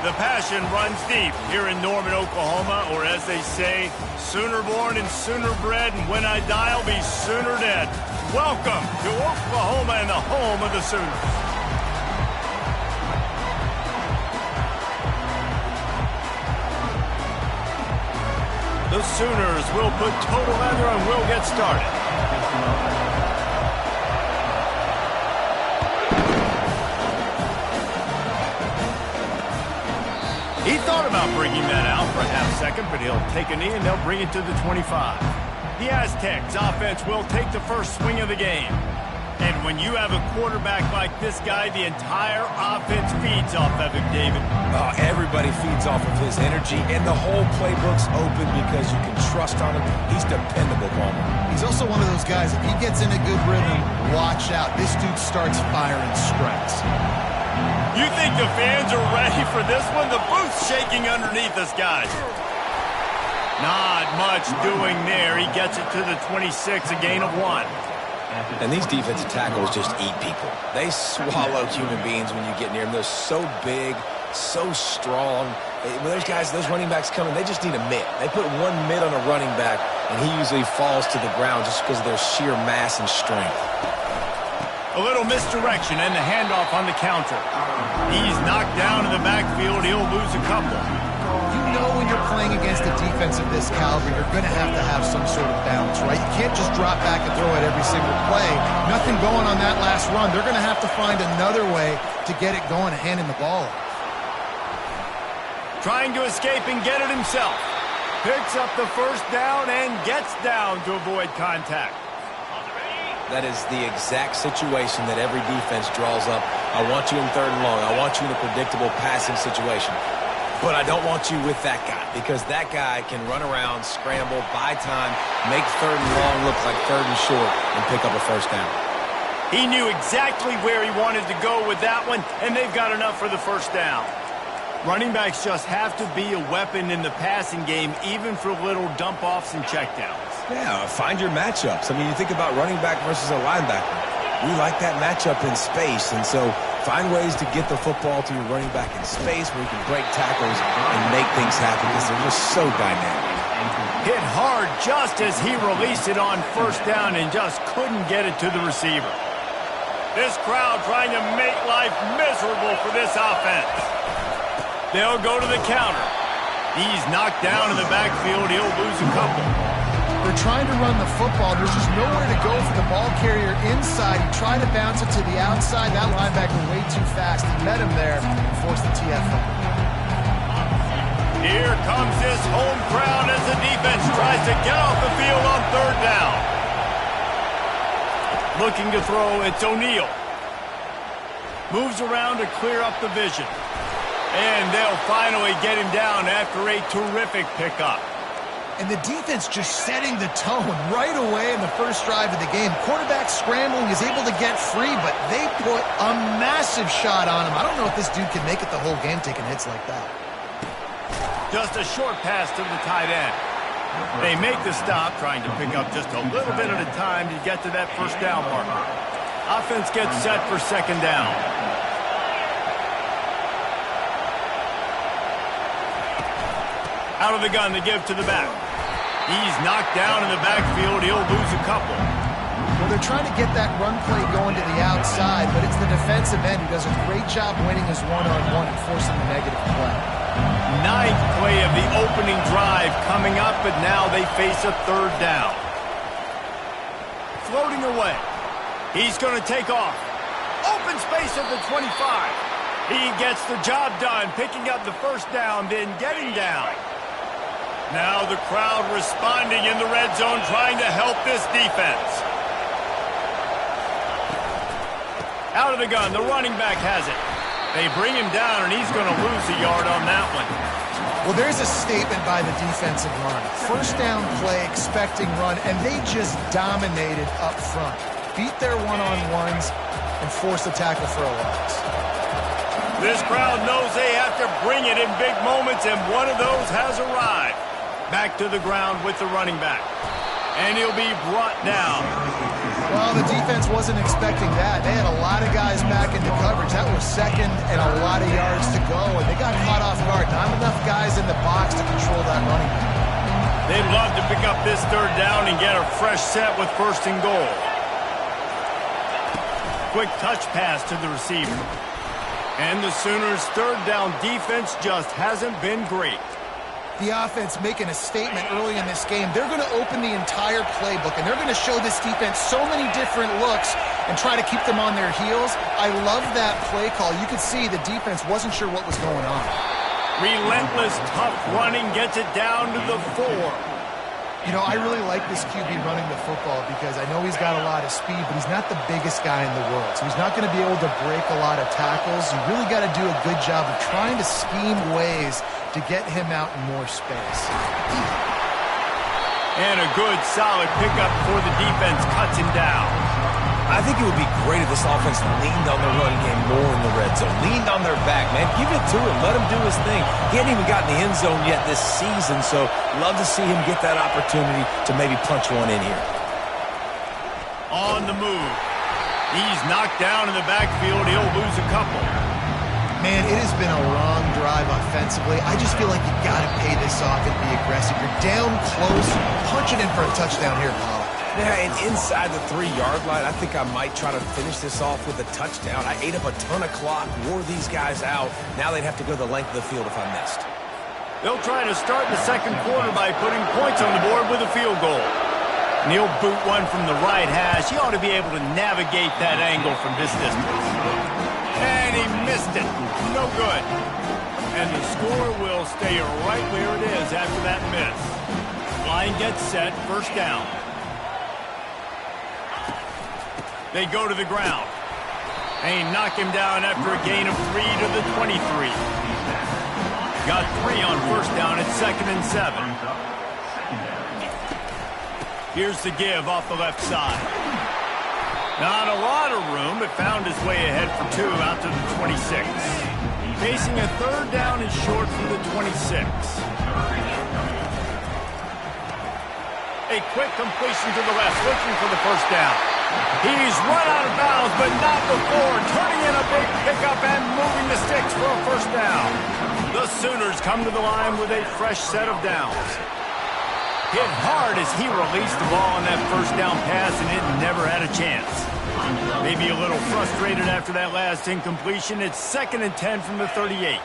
The passion runs deep here in Norman, Oklahoma, or as they say, sooner born and sooner bred, and when I die, I'll be sooner dead. Welcome to Oklahoma and the home of the Sooners. The Sooners will put total leather and will get started. He thought about bringing that out for a half second, but he'll take a knee and they'll bring it to the 25. The Aztecs offense will take the first swing of the game. And when you have a quarterback like this guy, the entire offense feeds off of him, David. Oh, everybody feeds off of his energy, and the whole playbook's open because you can trust on him. He's dependable, Palmer. He's also one of those guys, if he gets in a good rhythm, watch out. This dude starts firing strikes. You think the fans are ready for this one? The booth's shaking underneath us, guys. Not much doing there. He gets it to the 26, a gain of 1. And these defensive tackles just eat people. They swallow human beings when you get near them. They're so big, so strong. When those guys, those running backs come in, they just need a mitt. They put one mitt on a running back, and he usually falls to the ground just because of their sheer mass and strength. A little misdirection and the handoff on the counter. He's knocked down in the backfield. He'll lose a couple. You know when you're playing against a defense of this caliber, you're going to have some sort of bounce, right? You can't just drop back and throw it every single play. Nothing going on that last run. They're going to have to find another way to get it going and handing the ball off. Trying to escape and get it himself. Picks up the first down and gets down to avoid contact. That is the exact situation that every defense draws up. I want you in 3rd and long. I want you in a predictable passing situation. But I don't want you with that guy, because that guy can run around, scramble, buy time, make 3rd and long look like 3rd and short, and pick up a first down. He knew exactly where he wanted to go with that one, and they've got enough for the first down. Running backs just have to be a weapon in the passing game, even for little dump-offs and checkdowns. Yeah, find your matchups. I mean, you think about running back versus a linebacker. We like that matchup in space, and so find ways to get the football to your running back in space where you can break tackles and make things happen because they're just so dynamic. Hit hard just as he released it on first down and just couldn't get it to the receiver. This crowd trying to make life miserable for this offense. They'll go to the counter. He's knocked down in the backfield. He'll lose a couple. They're trying to run the football. There's just nowhere to go for the ball carrier inside. He tried to bounce it to the outside. That linebacker way too fast. He met him there and forced the TFL. Here comes this home crowd as the defense tries to get off the field on 3rd down. Looking to throw, it's O'Neal. Moves around to clear up the vision. And they'll finally get him down after a terrific pickup. And the defense just setting the tone right away in the first drive of the game. Quarterback scrambling, is able to get free, but they put a massive shot on him. I don't know if this dude can make it the whole game taking hits like that. Just a short pass to the tight end. They make the stop, trying to pick up just a little bit at a time to get to that first down marker. Offense gets set for 2nd down. Out of the gun to give to the back. He's knocked down in the backfield. He'll lose a couple. Well, they're trying to get that run play going to the outside, but it's the defensive end who does a great job winning his one-on-one and forcing the negative play. 9th play of the opening drive coming up, but now they face a 3rd down. Floating away. He's going to take off. Open space at the 25. He gets the job done, picking up the first down, then getting down. Now the crowd responding in the red zone, trying to help this defense. Out of the gun, the running back has it. They bring him down, and he's going to lose a yard on that one. Well, there's a statement by the defensive line. First down play, expecting run, and they just dominated up front. Beat their one-on-ones and forced the tackle for a loss. This crowd knows they have to bring it in big moments, and one of those has arrived. Back to the ground with the running back. And he'll be brought down. Well, the defense wasn't expecting that. They had a lot of guys back into coverage. That was 2nd and a lot of yards to go, and they got caught off guys in the box to control that running back. They'd love to pick up this third down and get a fresh set with first and goal. Quick touch pass to the receiver. And the Sooners' third down defense just hasn't been great. The offense making a statement early in this game. They're going to open the entire playbook, and they're going to show this defense so many different looks and try to keep them on their heels. I love that play call. You could see the defense wasn't sure what was going on. Relentless, tough running gets it down to the 4. You know, I really like this QB running the football because I know he's got a lot of speed, but he's not the biggest guy in the world. So he's not going to be able to break a lot of tackles. You really got to do a good job of trying to scheme ways to get him out in more space. And a good, solid pickup for the defense cuts him down. I think it would be great if this offense leaned on the run game more in the red zone. Leaned on their back, man. Give it to him. Let him do his thing. He hadn't even gotten the end zone yet this season, so love to see him get that opportunity to maybe punch one in here. On the move. He's knocked down in the backfield. He'll lose a couple. Man, it has been a long drive offensively. I just feel like you got to pay this off and be aggressive. You're down close. Punch it in for a touchdown here, Paul. Yeah, and inside the 3-yard line, I think I might try to finish this off with a touchdown. I ate up a ton of clock, wore these guys out. Now they'd have to go the length of the field if I missed. They'll try to start the second quarter by putting points on the board with a field goal. And he'll boot one from the right hash. He ought to be able to navigate that angle from this distance. And he missed it. No good. And the score will stay right where it is after that miss. Line gets set, first down. They go to the ground. They knock him down after a gain of 3 to the 23. Got 3 on first down at 2nd and 7. Here's the give off the left side. Not a lot of room, but found his way ahead for 2 out to the 26. Facing a third down and short from the 26. A quick completion to the left, looking for the first down. He's run out of bounds, but not before. Turning in a big pickup and moving the sticks for a first down. The Sooners come to the line with a fresh set of downs. Hit hard as he released the ball on that first down pass, and it never had a chance. Maybe a little frustrated after that last incompletion. It's 2nd and 10 from the 38.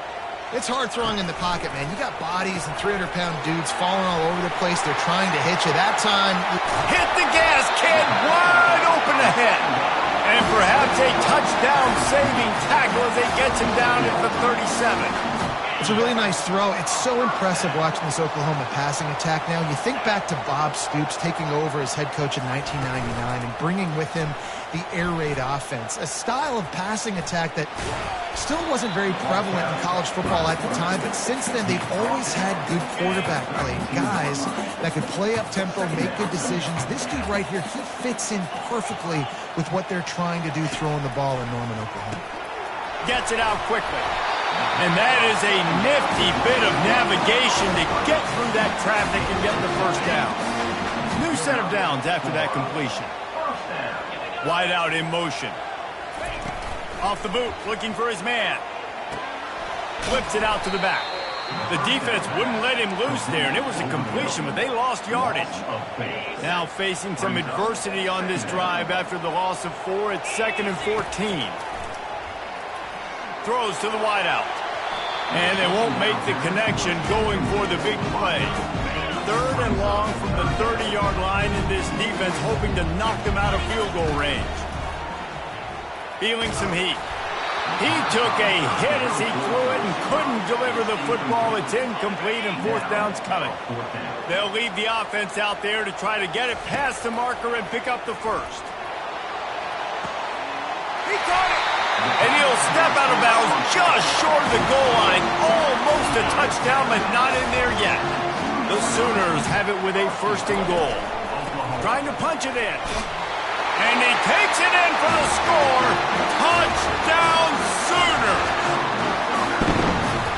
It's hard throwing in the pocket, man. You got bodies and 300-pound dudes falling all over the place. They're trying to hit you. That time, hit the gas, kid, wide open ahead. And perhaps a touchdown-saving tackle as it gets him down at the 37. It's a really nice throw. It's so impressive watching this Oklahoma passing attack now. You think back to Bob Stoops taking over as head coach in 1999 and bringing with him the air raid offense, a style of passing attack that still wasn't very prevalent in college football at the time, but since then they've always had good quarterback play, guys that could play up tempo, make good decisions. This dude right here, he fits in perfectly with what they're trying to do throwing the ball in Norman, Oklahoma. Gets it out quickly. And that is a nifty bit of navigation to get through that traffic and get the first down. New set of downs after that completion. Wide out in motion. Off the boot, looking for his man. Flips it out to the back. The defense wouldn't let him loose there, and it was a completion, but they lost yardage. Now facing some adversity on this drive after the loss of 4 at 2nd and 14. Throws to the wideout. And they won't make the connection going for the big play. 3rd and long from the 30-yard line, and this defense hoping to knock them out of field goal range. Feeling some heat. He took a hit as he threw it and couldn't deliver the football. It's incomplete, and 4th down's coming. They'll leave the offense out there to try to get it past the marker and pick up the first. He caught it! And he'll step out of bounds just short of the goal line. Almost a touchdown, but not in there yet. The Sooners have it with a 1st and goal. Trying to punch it in. And he takes it in for the score. Touchdown, Sooners!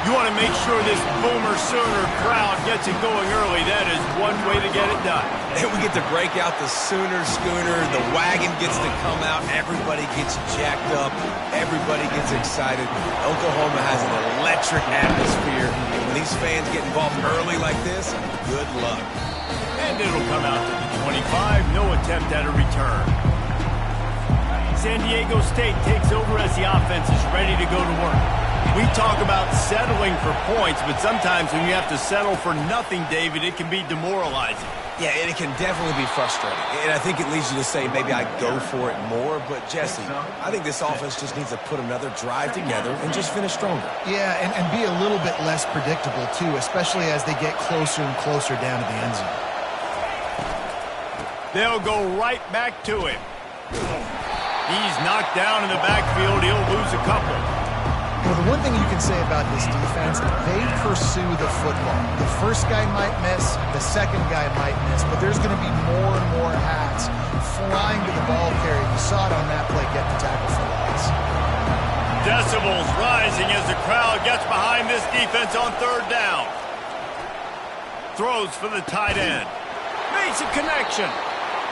You want to make sure this Boomer Sooner crowd gets it going early. That is one way to get it done. And we get to break out the Sooner Schooner. The wagon gets to come out. Everybody gets jacked up. Everybody gets excited. Oklahoma has an electric atmosphere. And when these fans get involved early like this, good luck. And it'll come out to the 25. No attempt at a return. San Diego State takes over as the offense is ready to go to work. We talk about settling for points, but sometimes when you have to settle for nothing, David, it can be demoralizing. Yeah, and it can definitely be frustrating. And I think it leads you to say maybe I go for it more. But, Jesse, I think this offense just needs to put another drive together and just finish stronger. Yeah, and be a little bit less predictable, too, especially as they get closer and closer down to the end zone. They'll go right back to him. He's knocked down in the backfield. He'll lose a couple. Well, the one thing you can say about this defense, they pursue the football. The first guy might miss, the second guy might miss, but there's going to be more and more hats flying to the ball carrier. You saw it on that play, get the tackle for loss. Decibels rising as the crowd gets behind this defense on third down. Throws for the tight end. Makes a connection.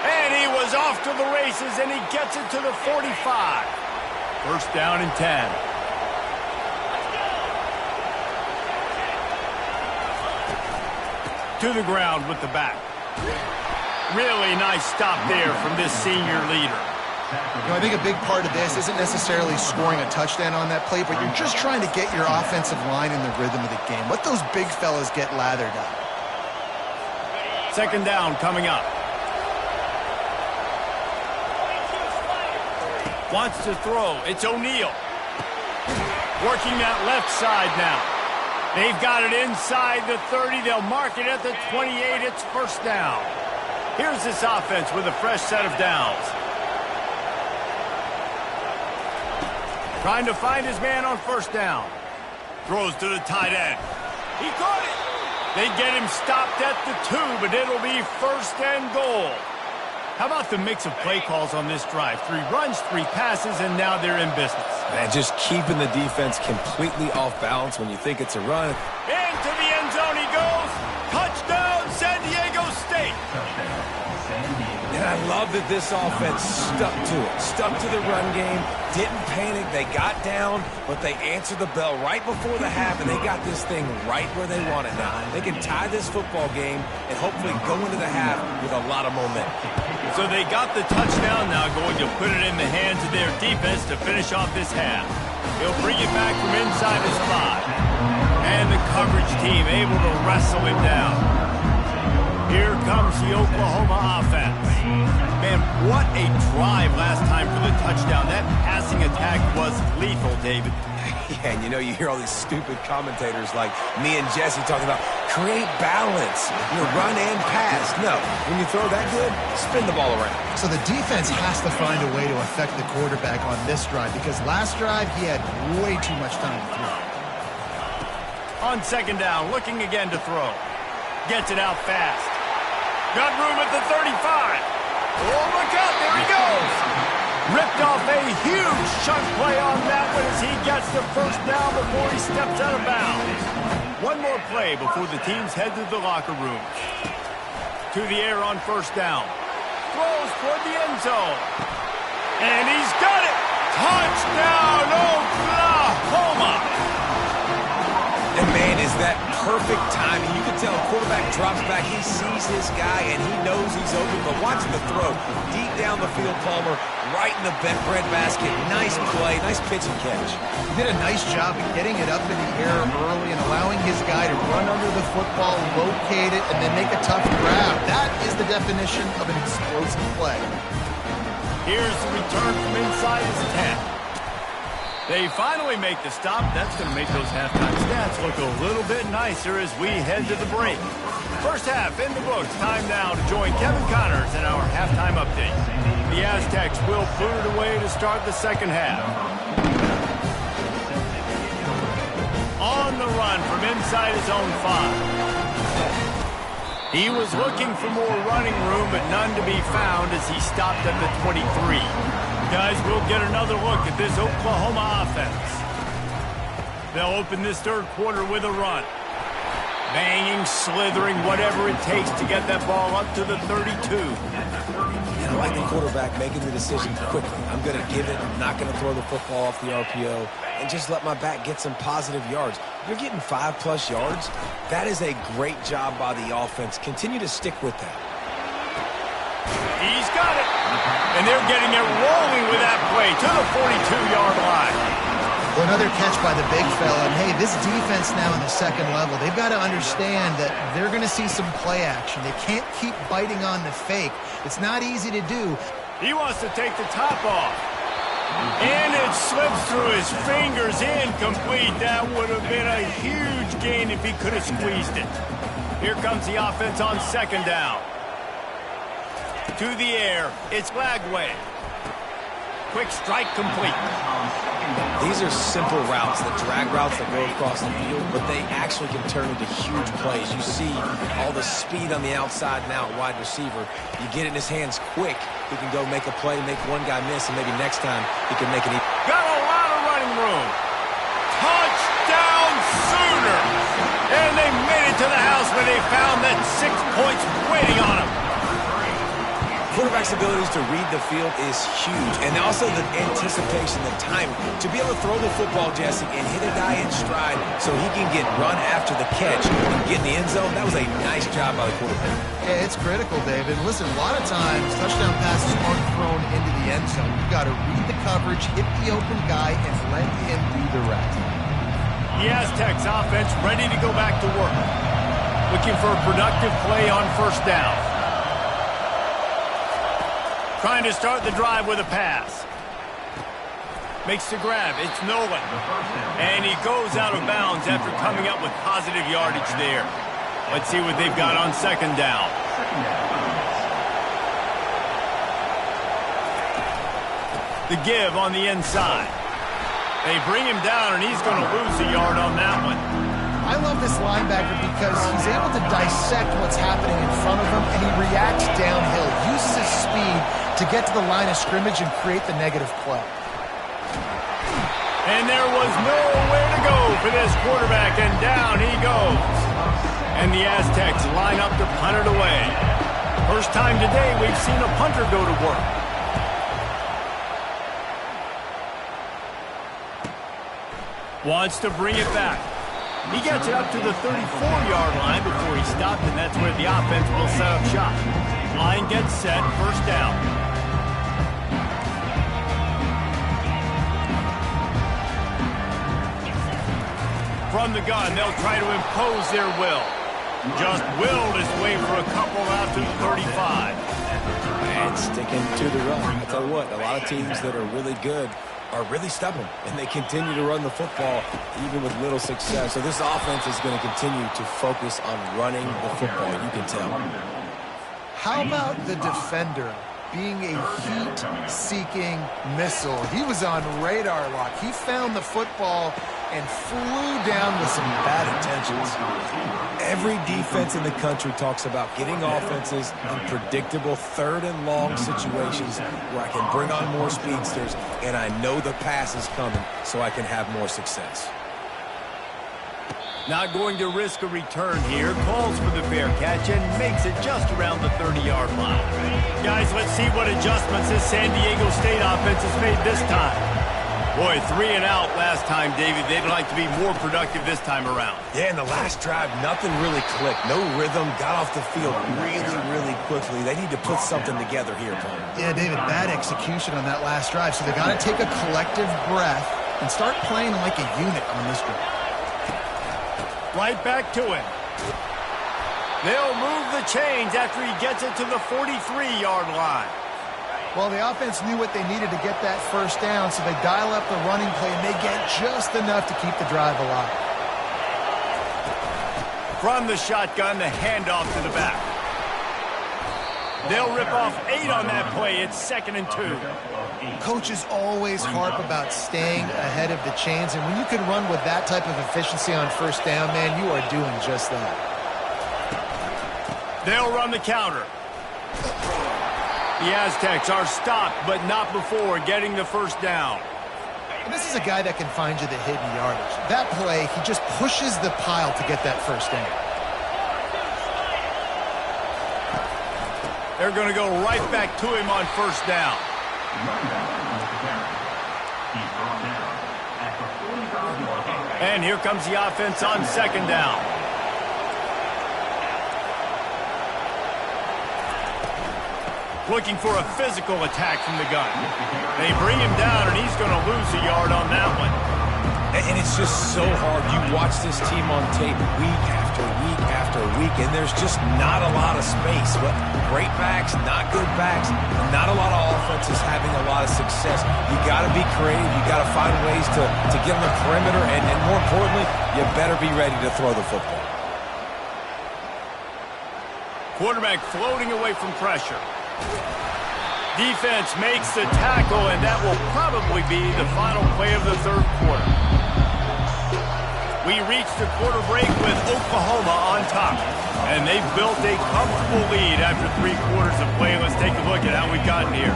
And he was off to the races, and he gets it to the 45. First down and 10. To the ground with the back. Really nice stop there from this senior leader. You know, I think a big part of this isn't necessarily scoring a touchdown on that play, but you're just trying to get your offensive line in the rhythm of the game. Let those big fellas get lathered up. Second down coming up. Wants to throw. It's O'Neal. Working that left side now. They've got it inside the 30. They'll mark it at the 28. It's first down. Here's this offense with a fresh set of downs. Trying to find his man on first down. Throws to the tight end. He caught it. They get him stopped at the 2, but it'll be first and goal. How about the mix of play calls on this drive? 3 runs, 3 passes, and now they're in business. Man, just keeping the defense completely off balance when you think it's a run. Into the end zone he goes. Touchdown, San Diego State. And I love that this offense stuck to it. Stuck to the run game. Didn't panic. They got down, but they answered the bell right before the half, and they got this thing right where they want it now. They can tie this football game and hopefully go into the half with a lot of momentum. So they got the touchdown now, going to put it in the hands of their defense to finish off this half. He'll bring it back from inside his 5. And the coverage team able to wrestle him down. Here comes the Oklahoma offense. Man, what a drive last time for the touchdown. That passing attack was lethal, David. Yeah, and you know, you hear all these stupid commentators like me and Jesse talking about create balance, run and pass. No, when you throw that good, spin the ball around. So the defense has to find a way to affect the quarterback on this drive because last drive he had way too much time to throw. On second down, looking again to throw. Gets it out fast. Got room at the 35. Oh, look out, there he goes. Ripped off a huge chunk play on that one as he gets the first down before he steps out of bounds. One more play before the teams head to the locker room. To the air on first down. Throws toward the end zone. And he's got it. Touchdown, Oklahoma. And man, is that perfect timing. You can tell quarterback drops back. He sees his guy, and he knows he's open. But watch the throw. Deep down the field, Palmer, right in the bread basket. Nice play, nice pitch and catch. He did a nice job of getting it up in the air early and allowing his guy to run under the football, locate it, and then make a tough grab. That is the definition of an explosive play. Here's the return from inside his 10. They finally make the stop. That's going to make those halftime stats look a little bit nicer as we head to the break. First half in the books. Time now to join Kevin Connors in our halftime update. The Aztecs will put it away to start the second half. On the run from inside his own 5. He was looking for more running room, but none to be found as he stopped at the 23. Guys, we'll get another look at this Oklahoma offense. They'll open this third quarter with a run. Banging, slithering, whatever it takes to get that ball up to the 32. And I like the quarterback making the decision quickly. I'm going to give it. I'm not going to throw the football off the RPO and just let my back get some positive yards. You're getting 5+ yards. That is a great job by the offense. Continue to stick with that. He's got it. And they're getting it rolling with that play to the 42-yard line. Well, another catch by the big fella. And, hey, this defense now in the second level, they've got to understand that they're going to see some play action. They can't keep biting on the fake. It's not easy to do. He wants to take the top off. And it slips through his fingers, incomplete. That would have been a huge gain if he could have squeezed it. Here comes the offense on second down. To the air, it's Lagway. Quick strike complete. These are simple routes, the drag routes that go across the field, but they actually can turn into huge plays. You see all the speed on the outside now at wide receiver. You get it in his hands quick, he can go make a play, make one guy miss, and maybe next time he can make it. Got a lot of running room. Touchdown Sooner! And they made it to the house where they found that 6 points waiting on them. Quarterback's abilities to read the field is huge, and also the anticipation, the timing. To be able to throw the football, Jesse, and hit a guy in stride so he can get run after the catch and get in the end zone, that was a nice job by the quarterback. Yeah, it's critical, David. Listen, a lot of times touchdown passes aren't thrown into the end zone. You've got to read the coverage, hit the open guy, and let him do the rest. The Aztecs offense ready to go back to work. Looking for a productive play on first down. Trying to start the drive with a pass. Makes the grab. It's Nolan. And he goes out of bounds after coming up with positive yardage there. Let's see what they've got on second down. The give on the inside. They bring him down, and he's going to lose a yard on that one. I love this linebacker because he's able to dissect what's happening in front of him, and he reacts downhill, uses his speed to get to the line of scrimmage and create the negative play. And there was nowhere to go for this quarterback, and down he goes. And the Aztecs line up to punt it away. First time today we've seen a punter go to work. Wants to bring it back. He gets it up to the 34-yard line before he stopped, and that's where the offense will set up shop. Line gets set, first down. From the gun, they'll try to impose their will. Just willed his way for a couple out to the 35. And sticking to the run. I tell you what, a lot of teams that are really good are really stubborn, and they continue to run the football even with little success. So this offense is going to continue to focus on running the football, you can tell. How about the defender being a heat-seeking missile? He was on radar lock. He found the football and flew down with some bad intentions. Every defense in the country talks about getting offenses in predictable third and long situations where I can bring on more speedsters and I know the pass is coming so I can have more success. Not going to risk a return here. Calls for the fair catch and makes it just around the 30-yard line. Guys, let's see what adjustments this San Diego State offense has made this time. Boy, 3 and out last time, David. They'd like to be more productive this time around. Yeah, in the last drive, nothing really clicked. No rhythm, got off the field really quickly. They need to put something together here, Paul. Yeah, David, bad execution on that last drive. So they got to take a collective breath and start playing like a unit on this drive. Right back to him. They'll move the chains after he gets it to the 43-yard line. Well, the offense knew what they needed to get that first down, so they dial up the running play, and they get just enough to keep the drive alive. From the shotgun, the handoff to the back. They'll rip off 8 on that play. It's 2nd and 2. Coaches always harp about staying ahead of the chains, and when you can run with that type of efficiency on first down, man, you are doing just that. They'll run the counter. The Aztecs are stopped, but not before getting the first down. And this is a guy that can find you the hidden yardage. That play, he just pushes the pile to get that first down. They're going to go right back to him on first down. And here comes the offense on second down. Looking for a physical attack from the gun. They bring him down, and he's going to lose a yard on that one. And it's just so hard. You watch this team on tape week after week after week, and there's just not a lot of space. Well, great backs, not good backs, not a lot of offenses having a lot of success. You got to be creative. You got to find ways to get on the perimeter, and more importantly, you better be ready to throw the football. Quarterback floating away from pressure. Defense makes the tackle, and that will probably be the final play of the third quarter. We reach the quarter break with Oklahoma on top, and they've built a comfortable lead after 3 quarters of play. Let's take a look at how we've gotten here.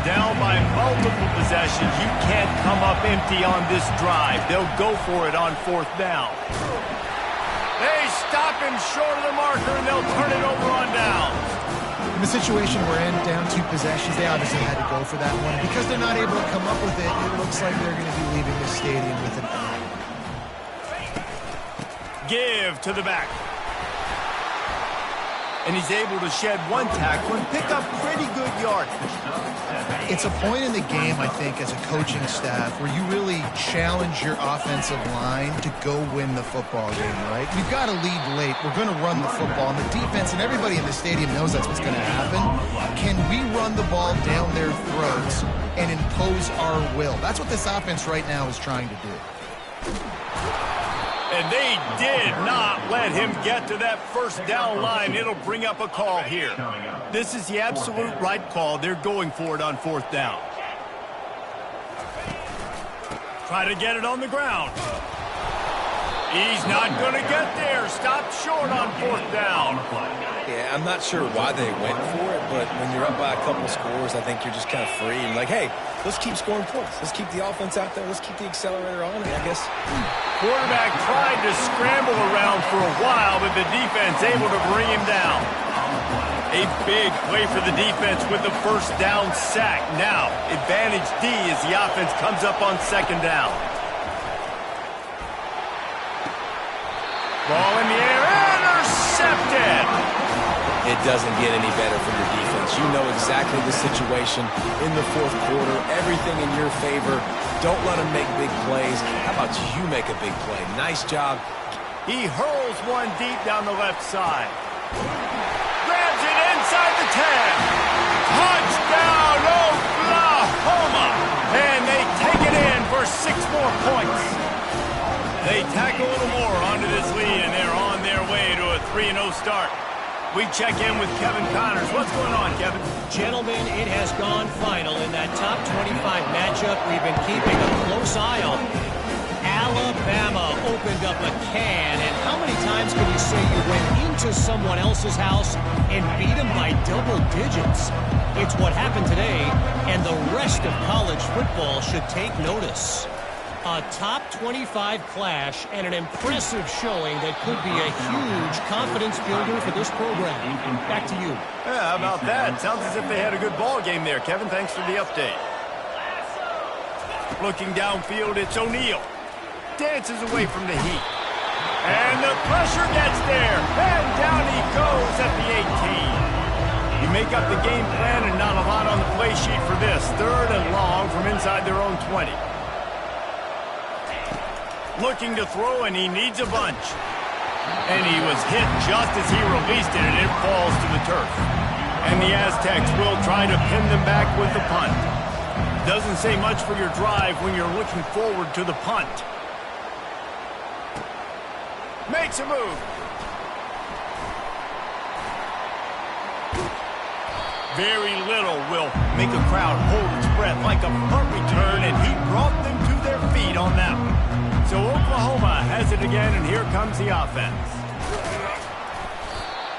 Down by multiple possessions, you can't come up empty on this drive. They'll go for it on fourth down. They stop him short of the marker, and they'll turn it over on downs. In the situation we're in, down 2 possessions, they obviously had to go for that one. Because they're not able to come up with it, it looks like they're going to be leaving the stadium with an A. Give to the back. And he's able to shed 1 tackle and pick up pretty good yardage. It's a point in the game, I think, as a coaching staff, where you really challenge your offensive line to go win the football game, right? We've got to lead late. We're going to run the football. And the defense and everybody in the stadium knows that's what's going to happen. Can we run the ball down their throats and impose our will? That's what this offense right now is trying to do. And they did not let him get to that first down line. It'll bring up a call here. This is the absolute right call. They're going for it on fourth down. Try to get it on the ground. He's not going to get there. Stopped short on fourth down. Yeah, I'm not sure why they went for it, but when you're up by a couple scores, I think you're just kind of free. And like, hey, let's keep scoring points. Let's keep the offense out there. Let's keep the accelerator on, I guess. Quarterback tried to scramble around for a while, but the defense able to bring him down. A big play for the defense with the first down sack. Now, advantage D as the offense comes up on second down. Ball in the air, intercepted. It doesn't get any better for your defense. You know exactly the situation in the fourth quarter. Everything in your favor. Don't let them make big plays. How about you make a big play? Nice job. He hurls one deep down the left side. Grabs it inside the 10. Touchdown, Oklahoma. And they take it in for 6 more points. They tack a little more onto this lead, and they're on their way to a 3-0 start. We check in with Kevin Connors. What's going on, Kevin? Gentlemen, it has gone final in that top 25 matchup we've been keeping a close eye on. Alabama opened up a can, and how many times can you say you went into someone else's house and beat them by double digits? It's what happened today, and the rest of college football should take notice. A top 25 clash and an impressive showing that could be a huge confidence builder for this program. Back to you. Yeah, how about that? Sounds as if they had a good ball game there, Kevin. Thanks for the update. Looking downfield, it's O'Neal. Dances away from the heat. And the pressure gets there. And down he goes at the 18. You make up the game plan and not a lot on the play sheet for this. 3rd and long from inside their own 20. Looking to throw, and he needs a bunch. And he was hit just as he released it, and it falls to the turf. And the Aztecs will try to pin them back with the punt. Doesn't say much for your drive when you're looking forward to the punt. Makes a move. Very little will make a crowd hold its breath like a punt return, and he brought them to their feet on that one. So Oklahoma has it again, and here comes the offense.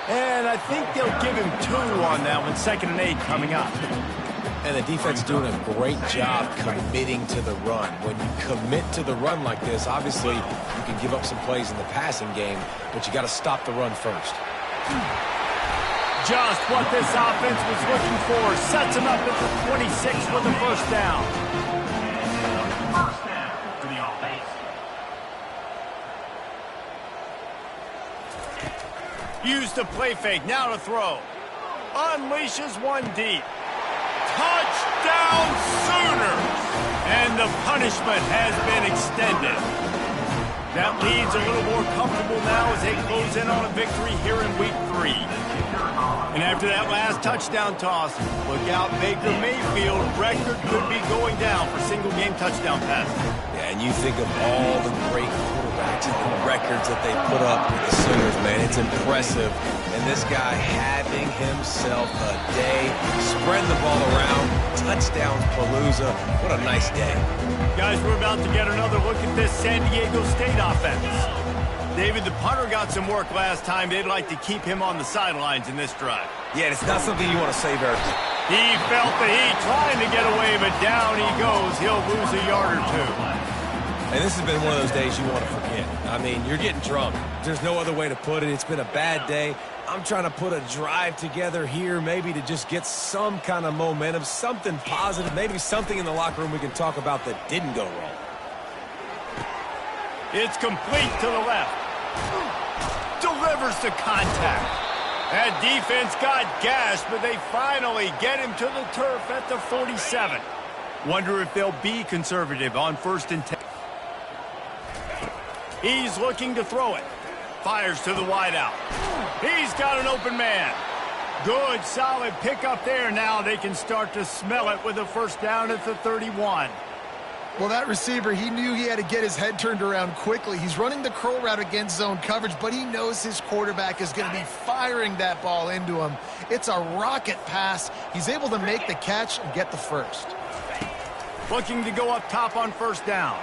And I think they'll give him 2 on that one. 2nd and 8 coming up. And the defense is doing a great job committing to the run. When you commit to the run like this, obviously you can give up some plays in the passing game, but you got to stop the run first. Just what this offense was looking for. Sets him up at the 26 with a first down. First down for the offense. Use the play fake. Now to throw. Unleashes one deep. Touchdown Sooners! And the punishment has been extended. That lead's a little more comfortable now as they close in on a victory here in Week 3. And after that last touchdown toss, look out, Baker Mayfield record could be going down for single-game touchdown passes. Yeah, and you think of all the great quarterbacks and the records that they put up with the Sooners, man. It's impressive. And this guy having himself a day, spreading the ball around, touchdowns palooza. What a nice day. Guys, we're about to get another look at this San Diego State offense. David, the punter got some work last time. They'd like to keep him on the sidelines in this drive. Yeah, it's not something you want to say very much. He felt the heat trying to get away, but down he goes. He'll lose a yard or two. And this has been one of those days you want to forget. I mean, you're getting drunk. There's no other way to put it. It's been a bad day. I'm trying to put a drive together here, maybe to just get some kind of momentum, something positive, maybe something in the locker room we can talk about that didn't go wrong. It's complete to the left. Delivers to contact. That defense got gashed, but they finally get him to the turf at the 47. Wonder if they'll be conservative on 1st and 10. He's looking to throw it. Fires to the wideout. He's got an open man. Good, solid pickup there. Now they can start to smell it with a first down at the 31. Well, that receiver, he knew he had to get his head turned around quickly. He's running the curl route against zone coverage, but he knows his quarterback is going to be firing that ball into him. It's a rocket pass. He's able to make the catch and get the first. Looking to go up top on first down.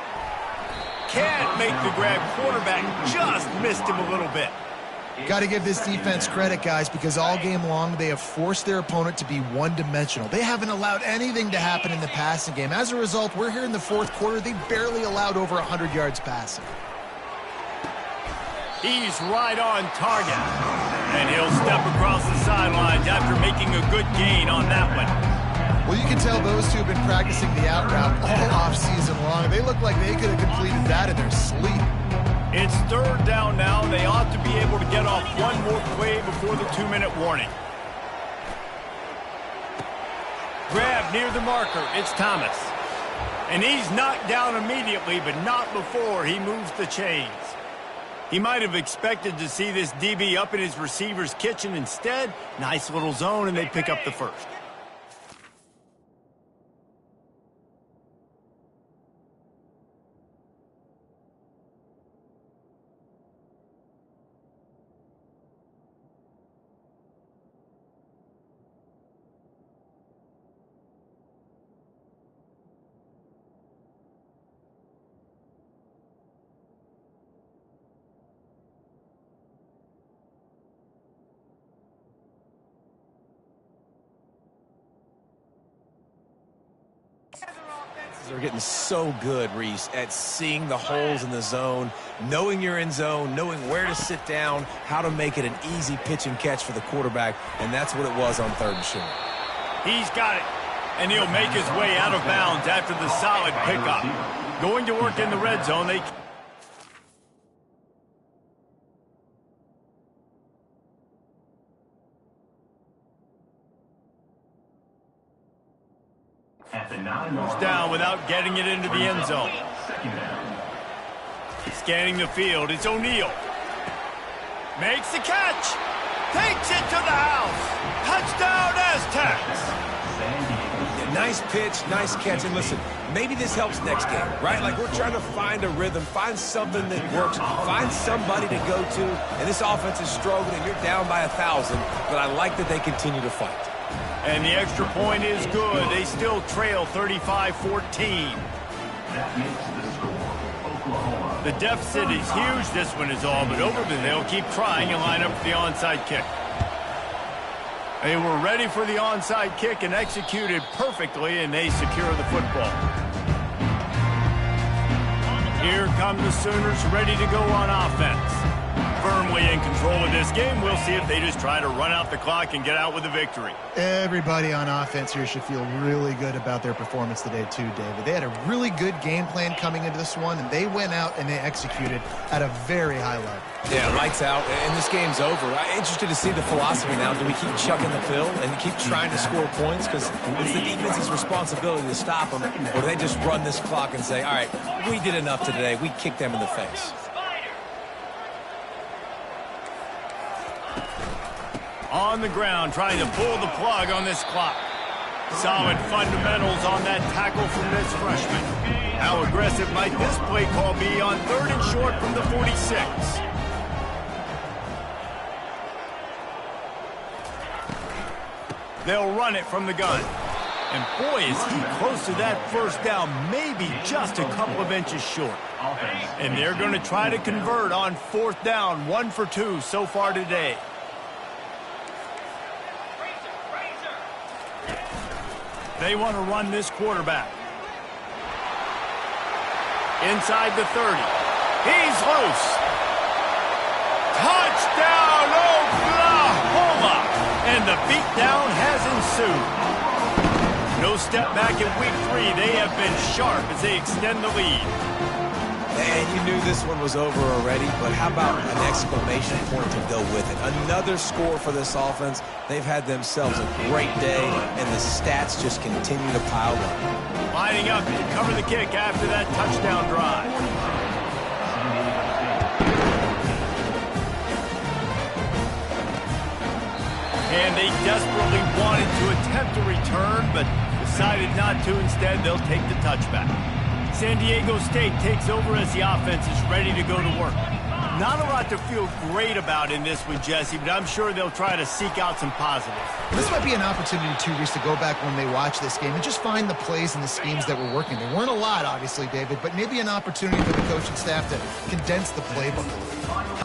Can't make the grab. Quarterback just missed him a little bit. Got to give this defense credit, guys, because all game long they have forced their opponent to be one-dimensional. They haven't allowed anything to happen in the passing game. As a result, we're here in the fourth quarter. They barely allowed over 100 yards passing. He's right on target. And he'll step across the sidelines after making a good gain on that one. Well, you can tell those two have been practicing the out route all off-season long. They look like they could have completed that in their sleep. It's third down now, and they ought to be able to get off one more play before the 2-minute warning. Grab near the marker. It's Thomas. And he's knocked down immediately, but not before he moves the chains. He might have expected to see this DB up in his receiver's kitchen. Instead, nice little zone, and they pick up the first. They're getting so good, Reese, at seeing the holes in the zone, knowing you're in zone, knowing where to sit down, how to make it an easy pitch and catch for the quarterback, and that's what it was on 3rd and short. He's got it, and he'll make his way out of bounds after the solid pickup. Going to work in the red zone. They moves down without getting it into the end zone. Scanning the field, it's O'Neal. Makes the catch. Takes it to the house. Touchdown Aztecs. Yeah, nice pitch, nice catch. And listen, maybe this helps next game, right? Like we're trying to find a rhythm, find something that works, find somebody to go to. And this offense is struggling. You're down by 1,000, but I like that they continue to fight. And the extra point is good. They still trail 35-14. That makes the score Oklahoma. The deficit is huge. This one is all but over, but they'll keep trying and line up for the onside kick. They were ready for the onside kick and executed perfectly, and they secure the football. Here come the Sooners ready to go on offense. Firmly in control of this game. We'll see if they just try to run out the clock and get out with a victory. Everybody on offense here should feel really good about their performance today too, David. They had a really good game plan coming into this one, and they went out and they executed at a very high level. Yeah, lights out, and this game's over. I'm interested to see the philosophy now. Do we keep chucking the pill and keep trying to score points? Because it's the defense's responsibility to stop them. Or do they just run this clock and say, all right, we did enough today. We kicked them in the face. On the ground, trying to pull the plug on this clock. Solid fundamentals on that tackle from this freshman. How aggressive might this play call be on 3rd and short from the 46? They'll run it from the gun. And boy, is he close to that first down, maybe just a couple of inches short. And they're going to try to convert on 4th down, 1 for 2 so far today. They want to run this quarterback. Inside the 30. He's loose. Touchdown, Oklahoma! And the beatdown has ensued. No step back in week 3. They have been sharp as they extend the lead. And you knew this one was over already, but how about an exclamation point to go with it? Another score for this offense. They've had themselves a great day, and the stats just continue to pile up. Lining up to cover the kick after that touchdown drive. And they desperately wanted to attempt a return, but decided not to. Instead, they'll take the touchback. San Diego State takes over as the offense is ready to go to work. Not a lot to feel great about in this one, Jesse, but I'm sure they'll try to seek out some positives. This might be an opportunity, too, Reese, to go back when they watch this game and just find the plays and the schemes that were working. There weren't a lot, obviously, David, but maybe an opportunity for the coaching staff to condense the playbook a little.